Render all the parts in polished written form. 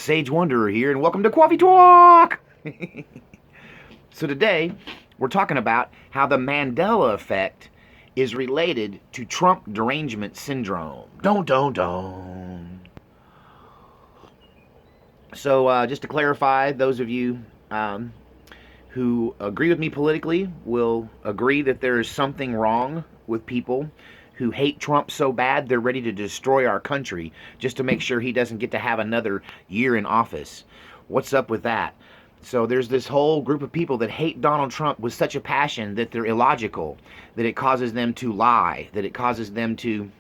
Sage Wanderer here, and welcome to Coffee Talk! So today, we're talking about how the Mandela Effect is related to Trump derangement syndrome. Don't. So just to clarify, those of you who agree with me politically will agree that there is something wrong with people who hate Trump so bad they're ready to destroy our country just to make sure he doesn't get to have another year in office. What's up with that? So there's this whole group of people that hate Donald Trump with such a passion that they're illogical, that it causes them to lie, that it causes them to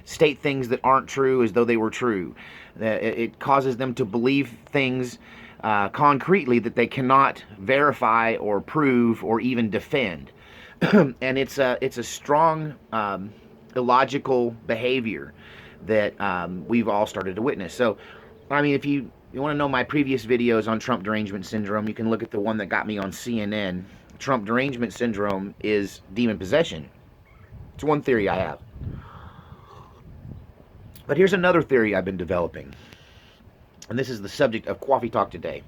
state things that aren't true as though they were true. It causes them to believe things concretely that they cannot verify or prove or even defend. And it's a strong illogical behavior that we've all started to witness. So, I mean, if you want to know my previous videos on Trump derangement syndrome, you can look at the one that got me on CNN. Trump derangement syndrome is demon possession. It's one theory I have. But here's another theory I've been developing. And this is the subject of Coffee Talk today.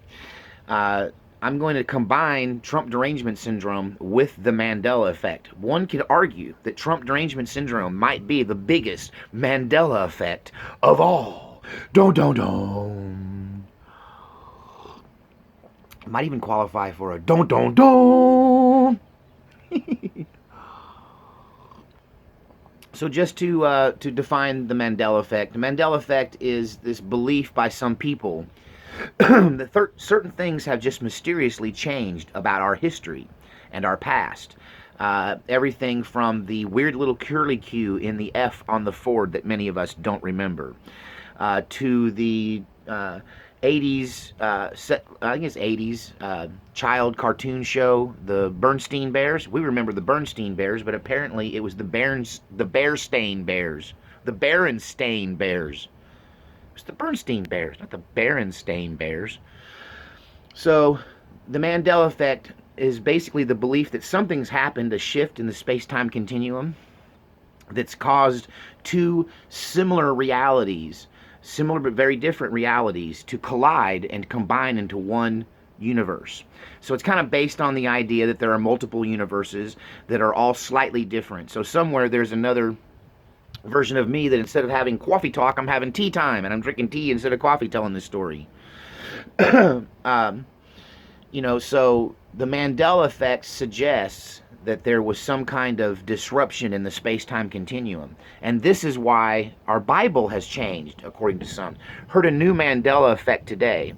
I'm going to combine Trump derangement syndrome with the Mandela effect. One could argue that Trump derangement syndrome might be the biggest Mandela effect of all. Don't. Might even qualify for a don't. So just to define the Mandela effect, the Mandela effect is this belief by some people that certain things have just mysteriously changed about our history and our past. Everything from the weird little curlicue in the F on the Ford that many of us don't remember, to the 80s, I think it's 80s, child cartoon show, the Bernstein Bears. We remember the Bernstein Bears, but apparently it was the Berenstain Bears. The Berenstain Bears. It's the Bernstein Bears, not the Berenstain Bears. So, the Mandela Effect is basically the belief that something's happened, a shift in the space-time continuum, that's caused two similar realities, similar but very different realities, to collide and combine into one universe. So it's kind of based on the idea that there are multiple universes that are all slightly different. So somewhere there's another version of me that instead of having coffee talk, I'm having tea time, and I'm drinking tea instead of coffee telling this story. So the Mandela Effect suggests that there was some kind of disruption in the space-time continuum. And this is why our Bible has changed, according to some. Heard a new Mandela Effect today,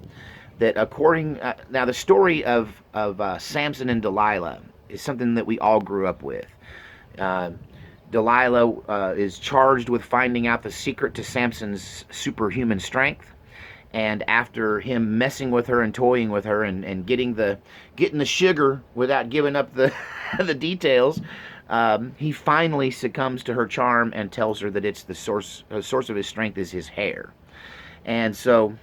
that according... now, the story of Samson and Delilah is something that we all grew up with. Delilah is charged with finding out the secret to Samson's superhuman strength, and after him messing with her and toying with her and getting the sugar without giving up the the details, he finally succumbs to her charm and tells her that it's the source of his strength is his hair. And so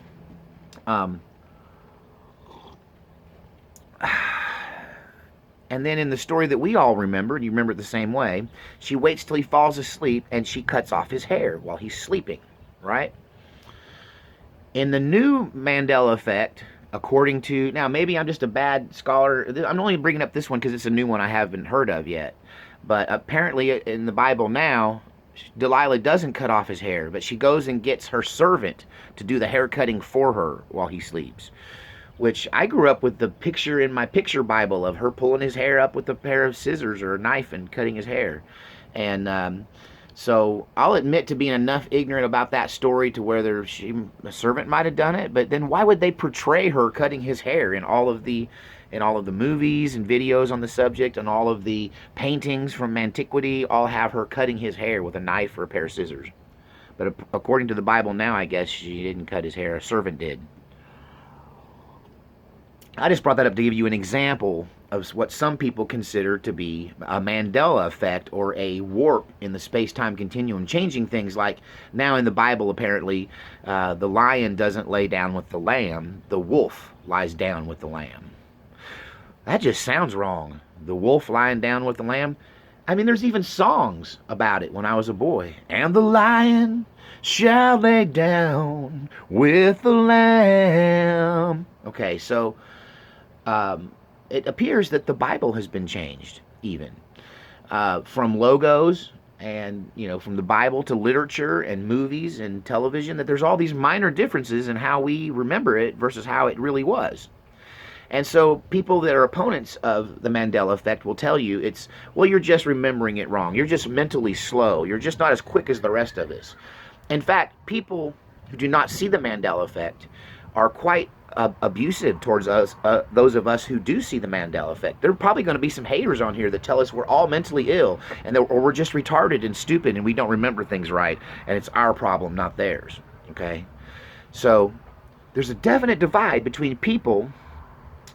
and then in the story that we all remember, you remember it the same way, she waits till he falls asleep and she cuts off his hair while he's sleeping, right? In the new Mandela Effect, according to... Now, maybe I'm just a bad scholar. I'm only bringing up this one because it's a new one I haven't heard of yet. But apparently in the Bible now, Delilah doesn't cut off his hair, but she goes and gets her servant to do the hair cutting for her while he sleeps. Which I grew up with the picture in my picture Bible of her pulling his hair up with a pair of scissors or a knife and cutting his hair. And so I'll admit to being enough ignorant about that story to whether a servant might have done it, but then why would they portray her cutting his hair in all of the movies and videos on the subject, and all of the paintings from antiquity all have her cutting his hair with a knife or a pair of scissors? But according to the Bible now, I guess she didn't cut his hair, a servant did. I just brought that up to give you an example of what some people consider to be a Mandela effect, or a warp in the space-time continuum, changing things. Like now in the Bible, apparently, the lion doesn't lay down with the lamb, the wolf lies down with the lamb. That just sounds wrong. The wolf lying down with the lamb. I mean, there's even songs about it when I was a boy. And the lion shall lay down with the Lamb. Okay, so it appears that the Bible has been changed, even from logos and from the Bible to literature and movies and television. That there's all these minor differences in how we remember it versus how it really was. And so people that are opponents of the Mandela effect will tell you you're just remembering it wrong. You're just mentally slow. You're just not as quick as the rest of us. In fact, people who do not see the Mandela effect are quite abusive towards us, those of us who do see the Mandela effect. There are probably going to be some haters on here that tell us we're all mentally ill or we're just retarded and stupid and we don't remember things right, and it's our problem, not theirs. Okay? So there's a definite divide between people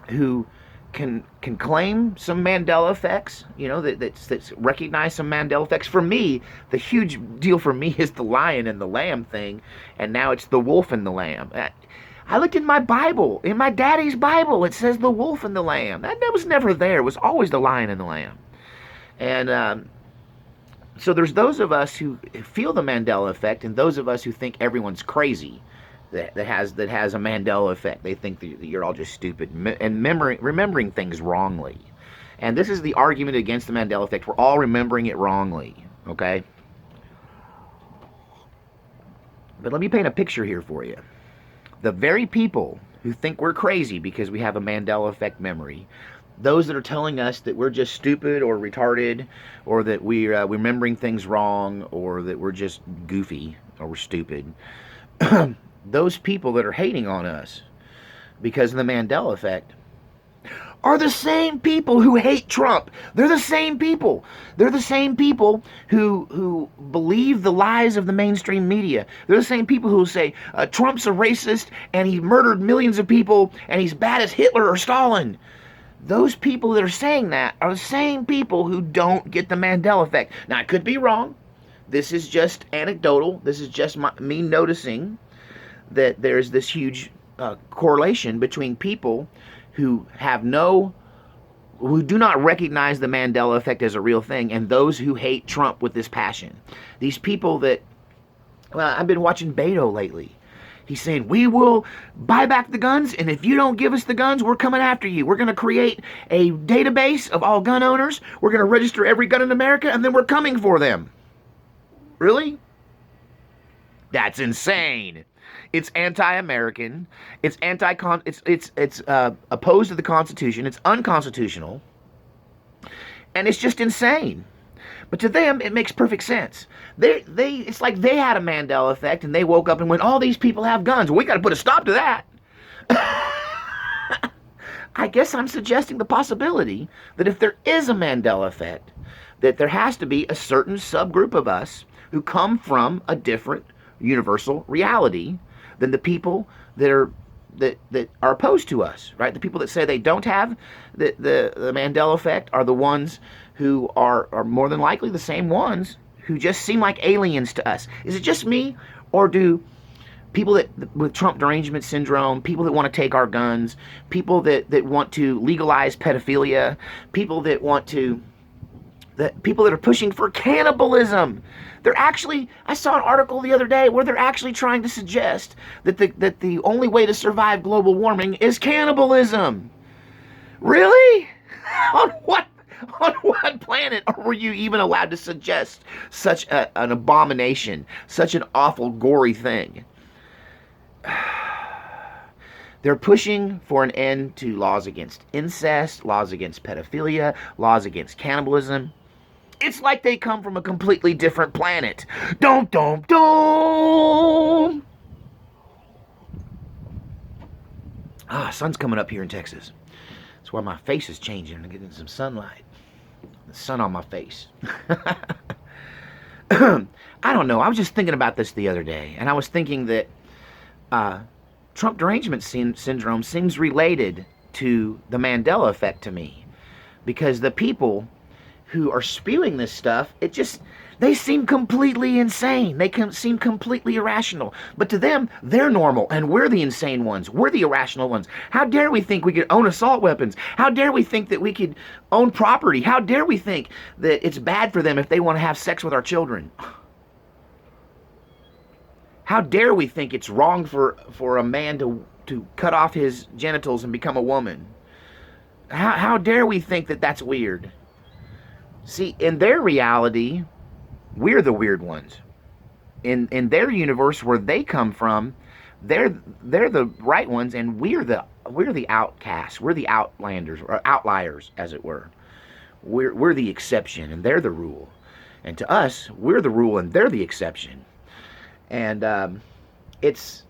who can claim some Mandela effects, that recognize some Mandela effects. For me, the huge deal for me is the lion and the lamb thing, and now it's the wolf and the lamb. I looked in my Bible, in my daddy's Bible, it says the wolf and the lamb. That was never there. It was always the lion and the lamb. And so there's those of us who feel the Mandela effect, and those of us who think everyone's crazy. That has a Mandela effect. They think that you're all just stupid and remembering things wrongly. And this is the argument against the Mandela effect. We're all remembering it wrongly, okay? But let me paint a picture here for you. The very people who think we're crazy because we have a Mandela effect memory, those that are telling us that we're just stupid or retarded, or that we're remembering things wrong, or that we're just goofy or we're stupid, those people that are hating on us because of the Mandela effect are the same people who hate Trump. They're the same people. They're the same people who believe the lies of the mainstream media. They're the same people who say Trump's a racist and he murdered millions of people and he's bad as Hitler or Stalin. Those people that are saying that are the same people who don't get the Mandela effect. Now, I could be wrong. This is just anecdotal. This is just me noticing that there's this huge correlation between people who do not recognize the Mandela effect as a real thing and those who hate Trump with this passion. These people that, I've been watching Beto lately. He's saying, we will buy back the guns, and if you don't give us the guns, we're coming after you. We're going to create a database of all gun owners. We're going to register every gun in America, and then we're coming for them. Really? That's insane. It's anti-American. It's it's opposed to the Constitution. It's unconstitutional, and it's just insane. But to them, it makes perfect sense. It's like they had a Mandela effect, and they woke up and went, "All these people have guns. We got to put a stop to that." I guess I'm suggesting the possibility that if there is a Mandela effect, that there has to be a certain subgroup of us who come from a different universal reality than the people that are opposed to us, right? The people that say they don't have the Mandela effect are the ones who are more than likely the same ones who just seem like aliens to us. Is it just me, or do people with Trump derangement syndrome, people that want to take our guns, people that want to legalize pedophilia, people that are pushing for cannibalism? I saw an article the other day where they're actually trying to suggest that the only way to survive global warming is cannibalism. Really? On what planet were you even allowed to suggest such an abomination, such an awful, gory thing? They're pushing for an end to laws against incest, laws against pedophilia, laws against cannibalism. It's like they come from a completely different planet. Dum, dum, dum. Sun's coming up here in Texas. That's why my face is changing. I'm getting some sunlight. The sun on my face. I don't know. I was just thinking about this the other day, and I was thinking that Trump derangement syndrome seems related to the Mandela effect to me, because the people who are spewing this stuff, they seem completely insane. They seem completely irrational. But to them, they're normal, and we're the insane ones. We're the irrational ones. How dare we think we could own assault weapons? How dare we think that we could own property? How dare we think that it's bad for them if they want to have sex with our children? How dare we think it's wrong for a man to cut off his genitals and become a woman? How dare we think that that's weird? See, in their reality, we're the weird ones. In their universe where they come from, they're the right ones, and we're the outcasts. We're the outlanders, or outliers, as it were. We're the exception, and they're the rule. And to us, we're the rule, and they're the exception. And it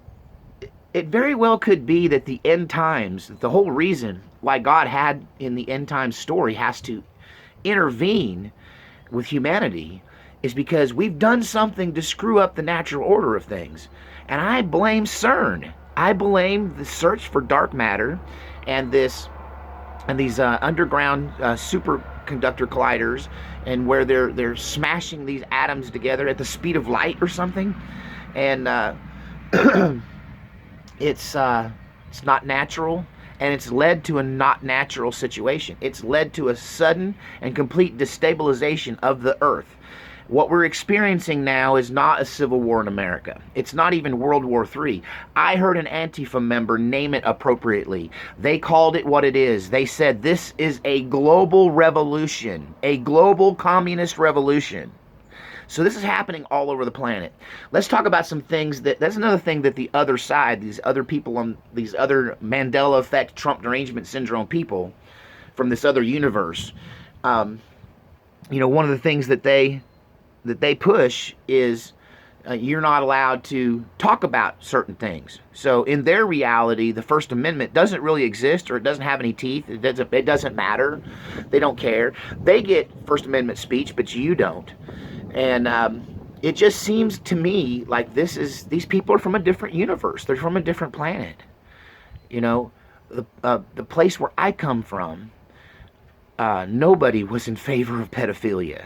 very well could be that the end times, the whole reason why God had in the end times story has to intervene with humanity, is because we've done something to screw up the natural order of things. And I blame CERN. I blame the search for dark matter and these underground superconductor colliders, and where they're smashing these atoms together at the speed of light or something. And it's not natural, and it's led to a not natural situation. It's led to a sudden and complete destabilization of the earth. What we're experiencing now is not a civil war in America. It's not even World War III. I heard an Antifa member name it appropriately. They called it what it is. They said this is a global revolution, a global communist revolution. So this is happening all over the planet. Let's talk about some things that's another thing that the other side, these other people on these other Mandela Effect, Trump derangement syndrome people from this other universe, one of the things that they push is you're not allowed to talk about certain things. So in their reality, the First Amendment doesn't really exist, or it doesn't have any teeth. It doesn't matter. They don't care. They get First Amendment speech, but you don't. And it just seems to me like these people are from a different universe. They're from a different planet. The place where I come from, nobody was in favor of pedophilia.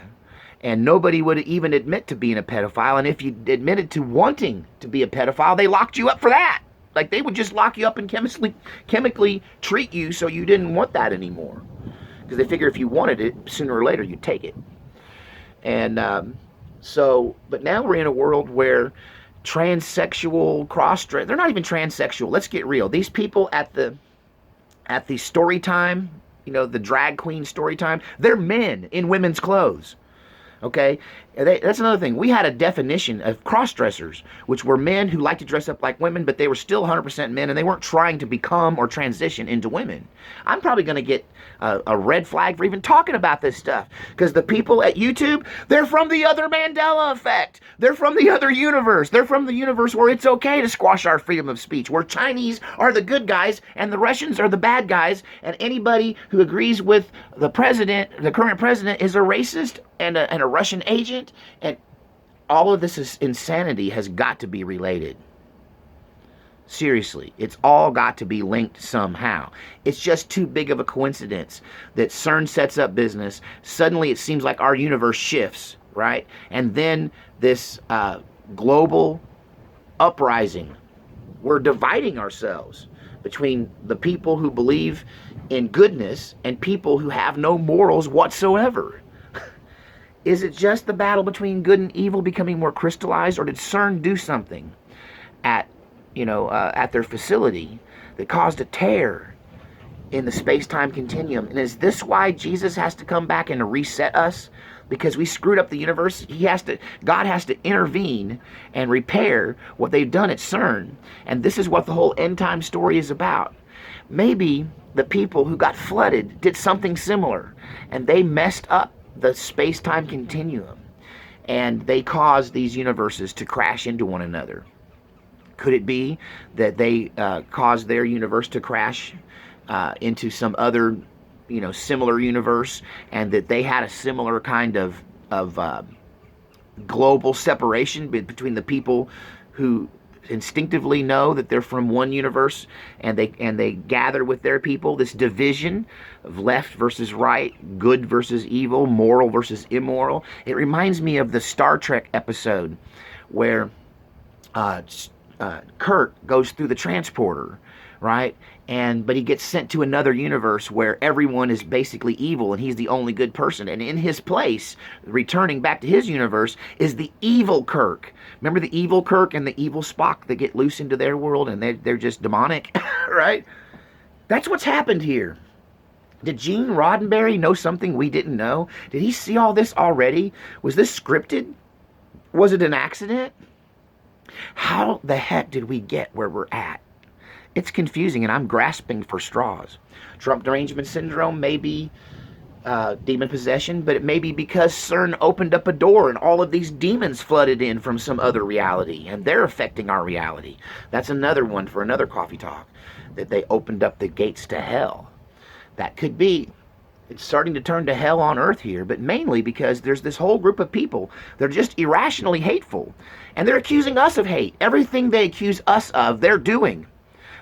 And nobody would even admit to being a pedophile. And if you admitted to wanting to be a pedophile, they locked you up for that. Like, they would just lock you up and chemically treat you so you didn't want that anymore. Because they figure if you wanted it, sooner or later you'd take it. And but now we're in a world where transsexual, cross-dress, they're not even transsexual. Let's get real. These people at the story time, the drag queen story time, they're men in women's clothes. Okay, that's another thing. We had a definition of cross-dressers, which were men who liked to dress up like women, but they were still 100% men, and they weren't trying to become or transition into women. I'm probably going to get a red flag for even talking about this stuff, because the people at YouTube, they're from the other Mandela Effect. They're from the other universe. They're from the universe where it's okay to squash our freedom of speech, where Chinese are the good guys and the Russians are the bad guys, and anybody who agrees with the current president, is a racist and a Russian agent. And all of this insanity has got to be related. Seriously, it's all got to be linked somehow. It's just too big of a coincidence that CERN sets up business. Suddenly it seems like our universe shifts, right? And then this global uprising. We're dividing ourselves between the people who believe in goodness and people who have no morals whatsoever. Is it just the battle between good and evil becoming more crystallized, or did CERN do something at their facility that caused a tear in the space-time continuum? And is this why Jesus has to come back and reset us? Because we screwed up the universe. God has to intervene and repair what they've done at CERN. And this is what the whole end-time story is about. Maybe the people who got flooded did something similar, and they messed up the space-time continuum, and they caused these universes to crash into one another. Could it be that they caused their universe to crash into some other, similar universe, and that they had a similar kind of global separation between the people who instinctively know that they're from one universe, and they gather with their people, this division of left versus right, good versus evil, moral versus immoral? It reminds me of the Star Trek episode where Kirk goes through the transporter, right? But he gets sent to another universe where everyone is basically evil and he's the only good person. And in his place, returning back to his universe, is the evil Kirk. Remember the evil Kirk and the evil Spock that get loose into their world and they're just demonic, right? That's what's happened here. Did Gene Roddenberry know something we didn't know? Did he see all this already? Was this scripted? Was it an accident? How the heck did we get where we're at? It's confusing, and I'm grasping for straws. Trump derangement syndrome, maybe demon possession, but it may be because CERN opened up a door and all of these demons flooded in from some other reality, and they're affecting our reality. That's another one for another coffee talk, that they opened up the gates to hell. That could be. It's starting to turn to hell on earth here, but mainly because there's this whole group of people that are just irrationally hateful, and they're accusing us of hate. Everything they accuse us of, they're doing.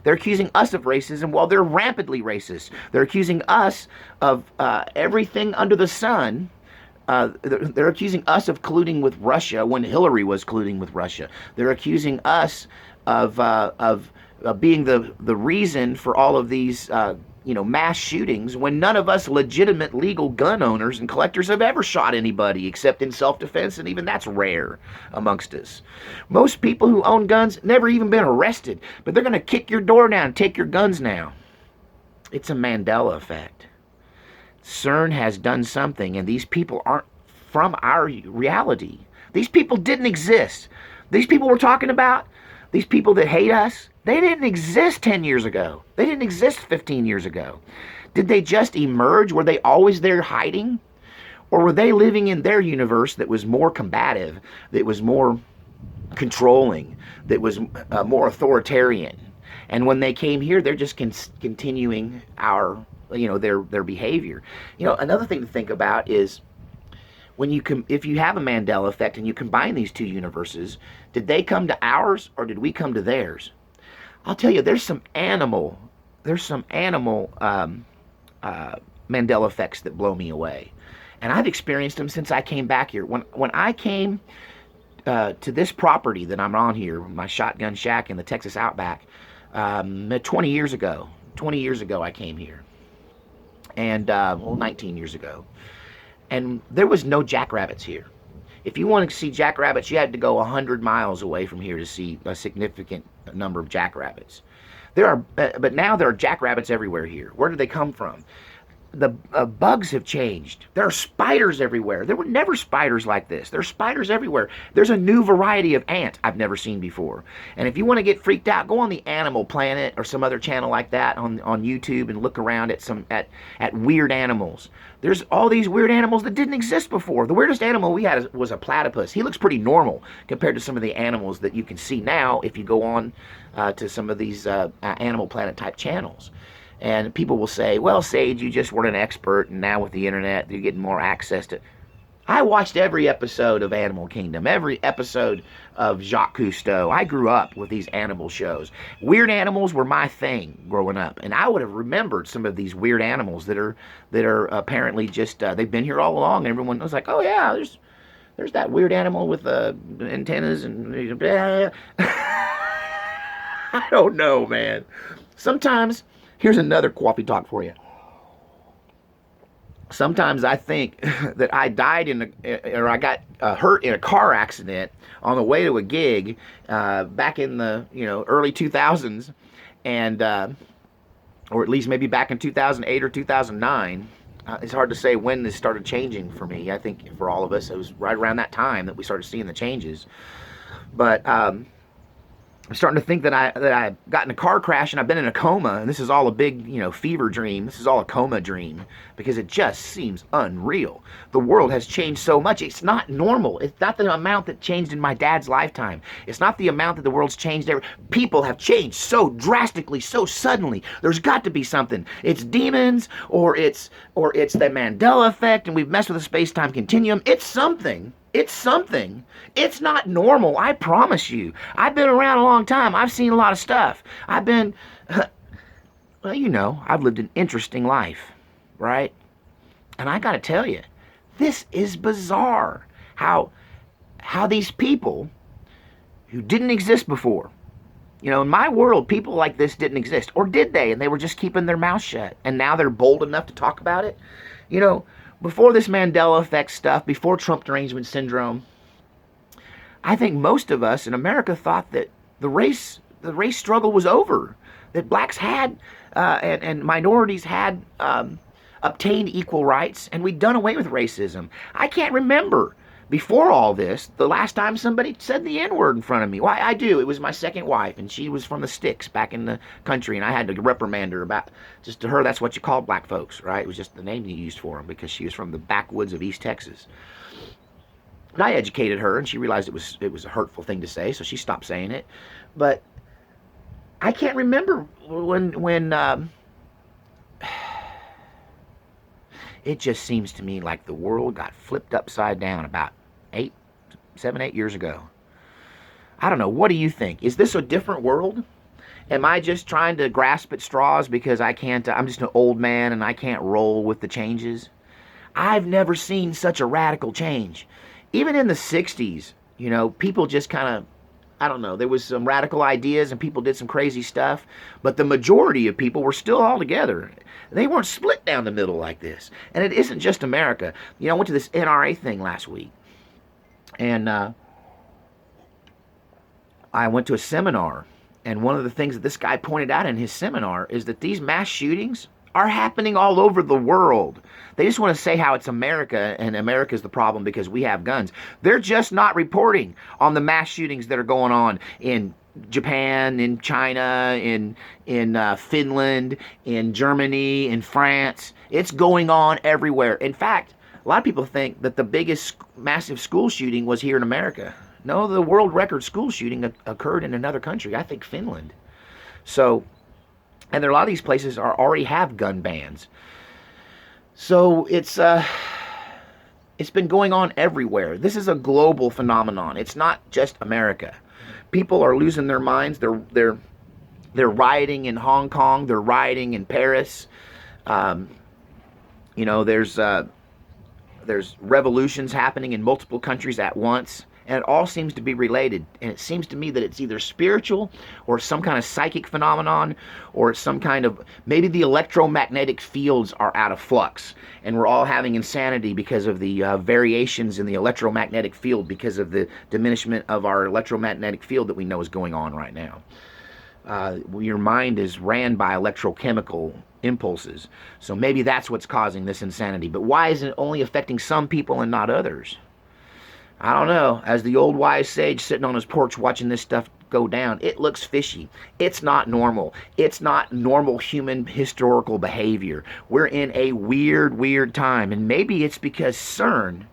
They're accusing us of racism while they're rampantly racist. They're accusing us of everything under the sun. They're accusing us of colluding with Russia when Hillary was colluding with Russia. They're accusing us of being the reason for all of these mass shootings when none of us legitimate legal gun owners and collectors have ever shot anybody except in self-defense, and even that's rare amongst us. Most people who own guns never even been arrested, but they're going to kick your door down and take your guns now. It's a Mandela effect. CERN has done something, and these people aren't from our reality. These people didn't exist. These people we're talking about, these people that hate us, they didn't exist 10 years ago. They didn't exist 15 years ago. Did they just emerge? Were they always there hiding? Or were they living in their universe that was more combative, that was more controlling, that was more authoritarian? And when they came here, they're just continuing their behavior. Another thing to think about is if you have a Mandela effect and you combine these two universes, did they come to ours or did we come to theirs? I'll tell you, there's some animal Mandela effects that blow me away, and I've experienced them since I came back here. When I came to this property that I'm on here, my shotgun shack in the Texas Outback, 20 years ago. 20 years ago I came here, and 19 years ago, and there was no jackrabbits here. If you wanted to see jackrabbits, you had to go 100 miles away from here to see a significant number of jackrabbits. But now there are jackrabbits everywhere here. Where did they come from? The bugs have changed. There are spiders everywhere. There were never spiders like this. There are spiders everywhere. There's a new variety of ant I've never seen before. And if you want to get freaked out, go on the Animal Planet or some other channel like that on YouTube and look around at weird animals. There's all these weird animals that didn't exist before. The weirdest animal we had was a platypus. He looks pretty normal compared to some of the animals that you can see now if you go on to some of these Animal Planet type channels. And people will say, well, Sage, you just weren't an expert, and now with the internet, you're getting more access to... I watched every episode of Animal Kingdom, every episode of Jacques Cousteau. I grew up with these animal shows. Weird animals were my thing growing up, and I would have remembered some of these weird animals that are apparently just, they've been here all along, and everyone was like, oh yeah, there's that weird animal with antennas and... I don't know, man. Sometimes... Here's another coffee talk for you. Sometimes I think that I died or I got hurt in a car accident on the way to a gig back in the early 2000s, and or at least maybe back in 2008 or 2009. It's hard to say when this started changing for me. I think for all of us, it was right around that time that we started seeing the changes. But I'm starting to think that I got in a car crash and I've been in a coma, and this is all a big, fever dream. This is all a coma dream, because it just seems unreal. The world has changed so much. It's not normal. It's not the amount that changed in my dad's lifetime. It's not the amount that the world's changed. People have changed so drastically, so suddenly. There's got to be something. It's demons, or it's the Mandela effect, and we've messed with the space-time continuum. It's something. It's something. It's not normal, I promise you. I've been around a long time. I've seen a lot of stuff. I've been, I've lived an interesting life, right? And I gotta tell you, this is bizarre. How these people who didn't exist before, You know, in my world, people like this didn't exist. Or did they? And they were just keeping their mouth shut. And now they're bold enough to talk about it. You know, before this Mandela effect stuff, before Trump derangement syndrome, I think most of us in America thought that the race struggle was over, that blacks had and minorities had obtained equal rights, and we'd done away with racism. I can't remember before all this the last time somebody said the N-word in front of me. Why, I do. It was my second wife, and she was from the sticks back in the country, and I had to reprimand her about, just to her, that's what you called black folks, right? It was just the name you used for them because she was from the backwoods of East Texas. And I educated her, and she realized it was a hurtful thing to say, so she stopped saying it. But I can't remember when it just seems to me like the world got flipped upside down about 7, 8 years ago. I don't know. What do you think? Is this a different world? Am I just trying to grasp at straws because I'm just an old man and I can't roll with the changes? I've never seen such a radical change. Even in the 60s, you know, people just kind of, I don't know, there was some radical ideas and people did some crazy stuff, but the majority of people were still all together. They weren't split down the middle like this. And it isn't just America. You know, I went to this NRA thing last week, and I went to a seminar, and one of the things that this guy pointed out in his seminar is that these mass shootings are happening all over the world. They just want to say how it's America and America's the problem because we have guns. They're just not reporting on the mass shootings that are going on in Japan, in China, in Finland, in Germany, in France. It's going on everywhere. In fact, a lot of people think that the biggest massive school shooting was here in America. No, the world record school shooting occurred in another country, I think Finland. So, and there are a lot of these places already have gun bans. So it's been going on everywhere. This is a global phenomenon. It's not just America. People are losing their minds. They're rioting in Hong Kong. They're rioting in Paris. You know, there's revolutions happening in multiple countries at once. And it all seems to be related. And it seems to me that it's either spiritual or some kind of psychic phenomenon or some kind of, maybe the electromagnetic fields are out of flux. And we're all having insanity because of the variations in the electromagnetic field, because of the diminishment of our electromagnetic field that we know is going on right now. Your mind is ran by electrochemical impulses. So maybe that's what's causing this insanity. But why is it only affecting some people and not others? I don't know. As the old wise sage sitting on his porch watching this stuff go down, it looks fishy. It's not normal. It's not normal human historical behavior. We're in a weird, weird time. And maybe it's because CERN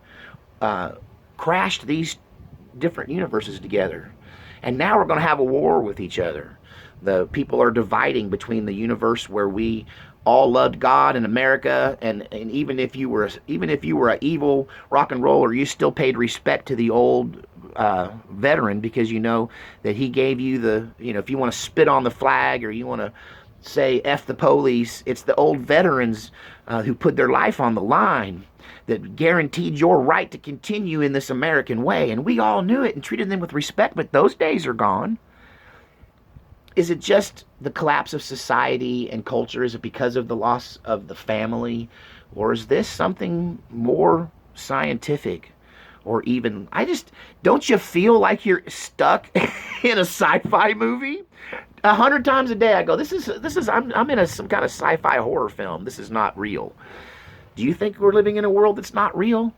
crashed these different universes together. And now we're going to have a war with each other. The people are dividing between the universe where we all loved God in America, and even if you were an evil rock and roller, you still paid respect to the old veteran, because you know that he gave you the, you know, if you want to spit on the flag or you want to say F the police, it's the old veterans who put their life on the line that guaranteed your right to continue in this American way. And we all knew it and treated them with respect, but those days are gone. Is it just the collapse of society and culture? Is it because of the loss of the family? Or is this something more scientific? Or even, don't you feel like you're stuck in a sci-fi movie? 100 times a day I go, I'm in some kind of sci-fi horror film. This is not real. Do you think we're living in a world that's not real?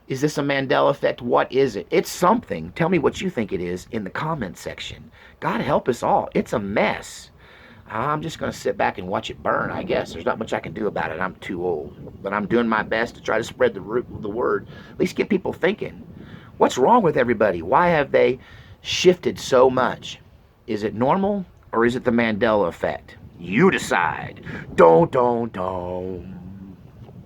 Is this a Mandela effect? What is it? It's something. Tell me what you think it is in the comment section. God help us all. It's a mess. I'm just going to sit back and watch it burn, I guess. There's not much I can do about it. I'm too old. But I'm doing my best to try to spread the word. At least get people thinking. What's wrong with everybody? Why have they shifted so much? Is it normal or is it the Mandela effect? You decide. Don't.